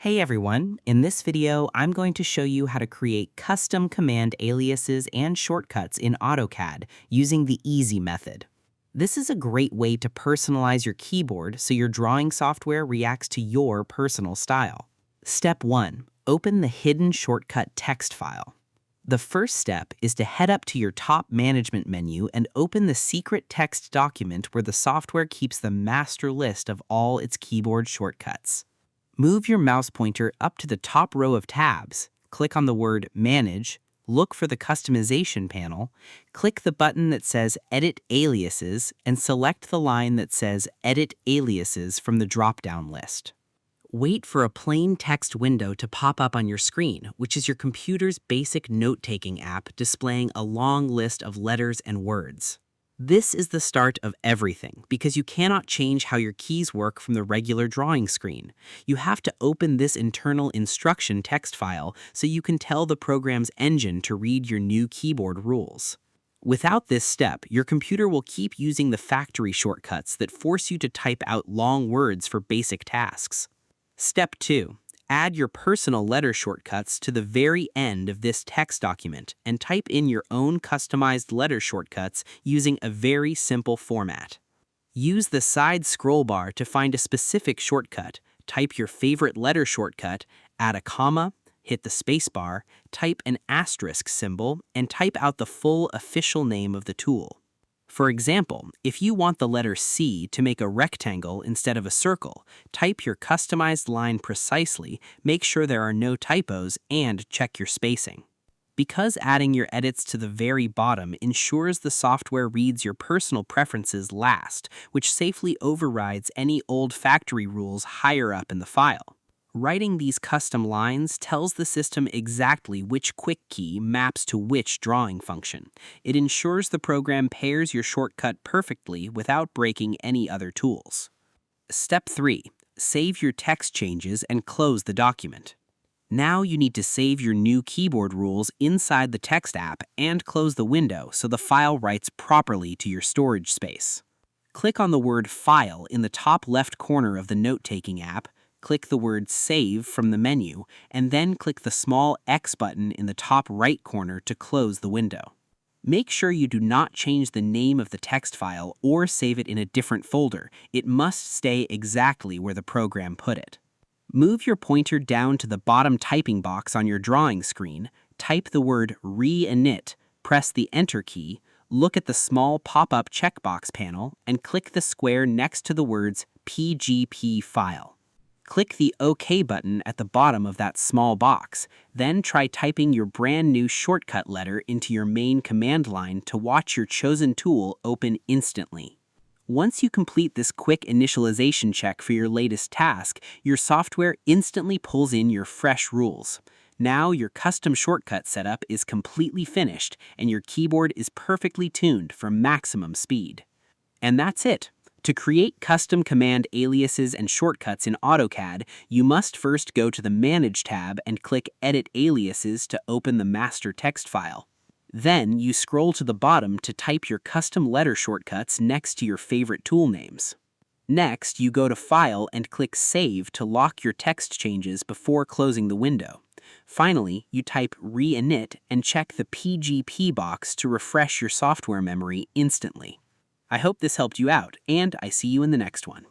Hey everyone, in this video I'm going to show you how to create custom command aliases and shortcuts in AutoCAD using the easy method. This is a great way to personalize your keyboard so your drawing software reacts to your personal style. Step 1. Open the hidden shortcut text file. The first step is to head up to your top management menu and open the secret text document where the software keeps the master list of all its keyboard shortcuts. Move your mouse pointer up to the top row of tabs, click on the word Manage, look for the Customization panel, click the button that says Edit Aliases, and select the line that says Edit Aliases from the drop-down list. Wait for a plain text window to pop up on your screen, which is your computer's basic note-taking app displaying a long list of letters and words. This is the start of everything because you cannot change how your keys work from the regular drawing screen. You have to open this internal instruction text file so you can tell the program's engine to read your new keyboard rules. Without this step, your computer will keep using the factory shortcuts that force you to type out long words for basic tasks. Step 2. Add your personal letter shortcuts to the very end of this text document and type in your own customized letter shortcuts using a very simple format. Use the side scroll bar to find a specific shortcut, type your favorite letter shortcut, add a comma, hit the space bar, type an asterisk symbol, and type out the full official name of the tool. For example, if you want the letter C to make a rectangle instead of a circle, type your customized line precisely, make sure there are no typos, and check your spacing. Because adding your edits to the very bottom ensures the software reads your personal preferences last, which safely overrides any old factory rules higher up in the file. Writing these custom lines tells the system exactly which quick key maps to which drawing function. It ensures the program pairs your shortcut perfectly without breaking any other tools. Step 3. Save your text changes and close the document. Now you need to save your new keyboard rules inside the text app and close the window so the file writes properly to your storage space. Click on the word File in the top left corner of the note-taking app, click the word Save from the menu, and then click the small X button in the top right corner to close the window. Make sure you do not change the name of the text file or save it in a different folder. It must stay exactly where the program put it. Move your pointer down to the bottom typing box on your drawing screen, type the word Re-init, press the Enter key, look at the small pop-up checkbox panel, and click the square next to the words PGP file. Click the OK button at the bottom of that small box. Then try typing your brand new shortcut letter into your main command line to watch your chosen tool open instantly. Once you complete this quick initialization check for your latest task, your software instantly pulls in your fresh rules. Now your custom shortcut setup is completely finished and your keyboard is perfectly tuned for maximum speed. And that's it. To create custom command aliases and shortcuts in AutoCAD, you must first go to the Manage tab and click Edit Aliases to open the master text file. Then you scroll to the bottom to type your custom letter shortcuts next to your favorite tool names. Next, you go to File and click Save to lock your text changes before closing the window. Finally, you type Re-init and check the PGP box to refresh your software memory instantly. I hope this helped you out, and I see you in the next one.